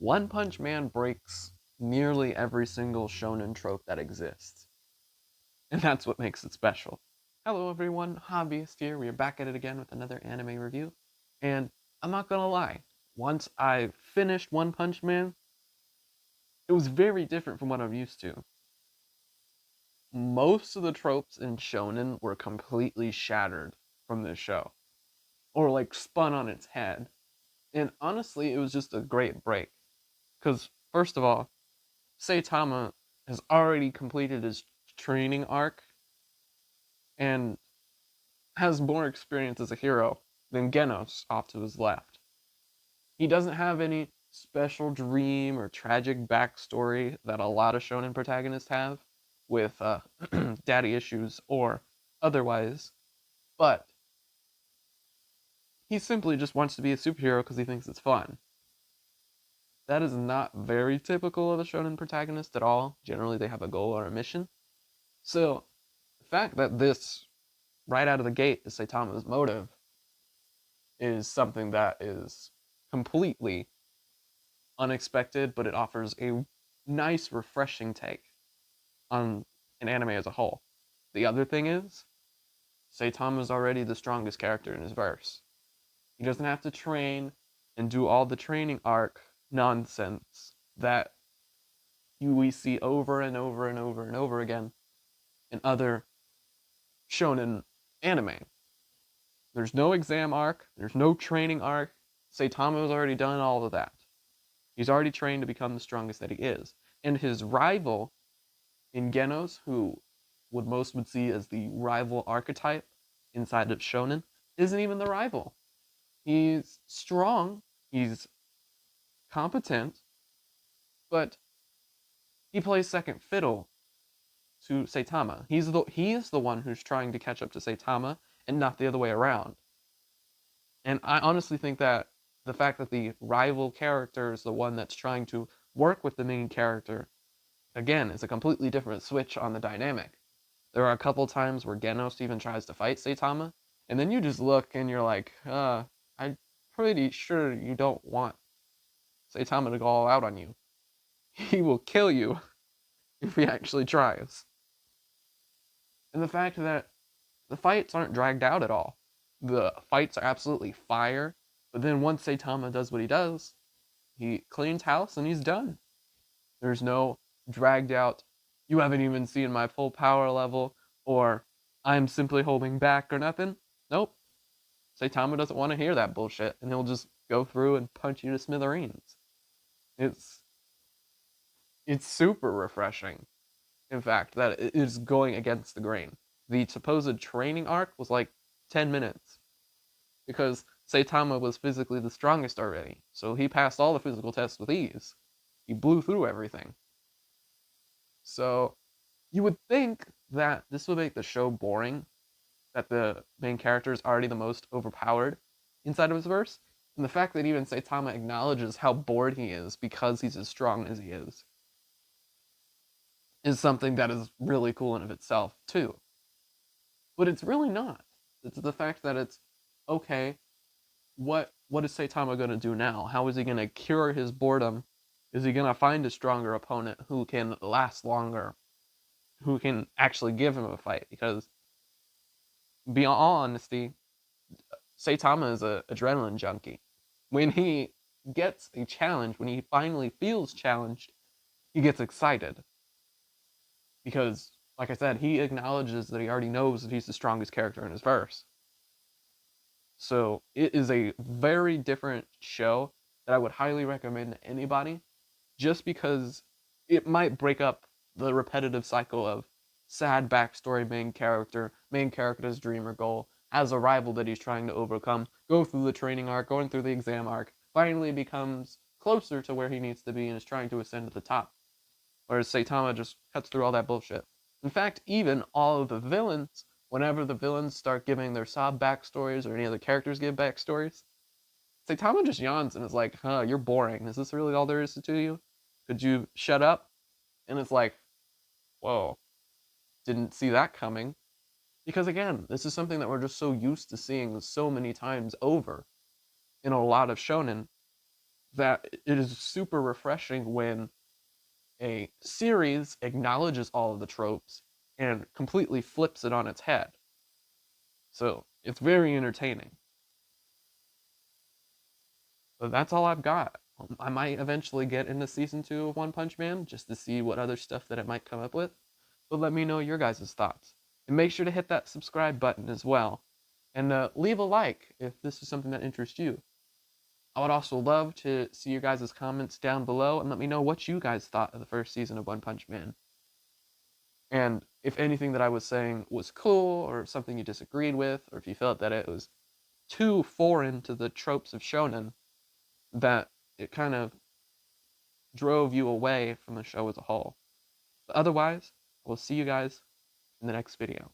One Punch Man breaks nearly every single shonen trope that exists. And that's what makes it special. Hello everyone, Hobbyist here. We are back at it again with another anime review. And I'm not gonna lie, once I finished One Punch Man, it was very different from what I'm used to. Most of the tropes in shonen were completely shattered from this show, or like spun on its head. And honestly, it was just a great break. Because, first of all, Saitama has already completed his training arc and has more experience as a hero than Genos off to his left. He doesn't have any special dream or tragic backstory that a lot of shonen protagonists have with daddy issues or otherwise, but he simply just wants to be a superhero because he thinks it's fun. That is not very typical of a shonen protagonist at all. Generally, they have a goal or a mission. So, the fact that this, right out of the gate, is Saitama's motive is something that is completely unexpected, but it offers a nice, refreshing take on an anime as a whole. The other thing is, Saitama is already the strongest character in his verse. He doesn't have to train and do all the training arc nonsense that we see over and over and over and over again in other shonen anime. There's no exam arc, there's no training arc. Saitama has already done all of that. He's already trained to become the strongest that he is. And his rival in Genos, who most would see as the rival archetype inside of shonen, isn't even the rival. He's strong, he's competent, but he plays second fiddle to Saitama. He is the one who's trying to catch up to Saitama and not the other way around. And I honestly think that the fact that the rival character is the one that's trying to work with the main character, again, is a completely different switch on the dynamic. There are a couple times where Genos even tries to fight Saitama, and then you just look and you're like, I'm pretty sure you don't want Saitama to go all out on you. He will kill you if he actually tries. And the fact that the fights aren't dragged out at all. The fights are absolutely fire, but then once Saitama does what he does, he cleans house and he's done. There's no dragged out, you haven't even seen my full power level, or I'm simply holding back or nothing. Nope. Saitama doesn't want to hear that bullshit, and he'll just go through and punch you to smithereens. It's it's super refreshing. In fact, that it is going against the grain. The supposed training arc was like 10 minutes because Saitama was physically the strongest already, so he passed all the physical tests with ease. He blew through everything. So you would think that this would make the show boring, that the main character is already the most overpowered inside of his verse, and the fact that even Saitama acknowledges how bored he is because he's as strong as he is something that is really cool in of itself too. But it's really not. It's the fact that it's okay. What is Saitama gonna do now? How is he gonna cure his boredom? Is he gonna find a stronger opponent who can last longer, who can actually give him a fight? Because beyond all honesty, Saitama is a adrenaline junkie. When he gets a challenge, when he finally feels challenged, he gets excited because, like I said, he acknowledges that he already knows that he's the strongest character in his verse. So it is a very different show that I would highly recommend to anybody, just because it might break up the repetitive cycle of sad backstory main character's dream or goal, has a rival that he's trying to overcome, go through the training arc, going through the exam arc, finally becomes closer to where he needs to be and is trying to ascend to the top. Whereas Saitama just cuts through all that bullshit. In fact, even all of the villains, whenever the villains start giving their sob backstories or any other characters give backstories, Saitama just yawns and is like, you're boring. Is this really all there is to you? Could you shut up? And it's like, whoa, didn't see that coming. Because again, this is something that we're just so used to seeing so many times over in a lot of shonen that it is super refreshing when a series acknowledges all of the tropes and completely flips it on its head. So it's very entertaining. But that's all I've got. I might eventually get into season 2 of One Punch Man just to see what other stuff that it might come up with. But let me know your guys' thoughts. And make sure to hit that subscribe button as well. And leave a like if this is something that interests you. I would also love to see your guys' comments down below and let me know what you guys thought of the first season of One Punch Man. And if anything that I was saying was cool or something you disagreed with, or if you felt that it was too foreign to the tropes of shonen, that it kind of drove you away from the show as a whole. But otherwise, we'll see you guys in the next video.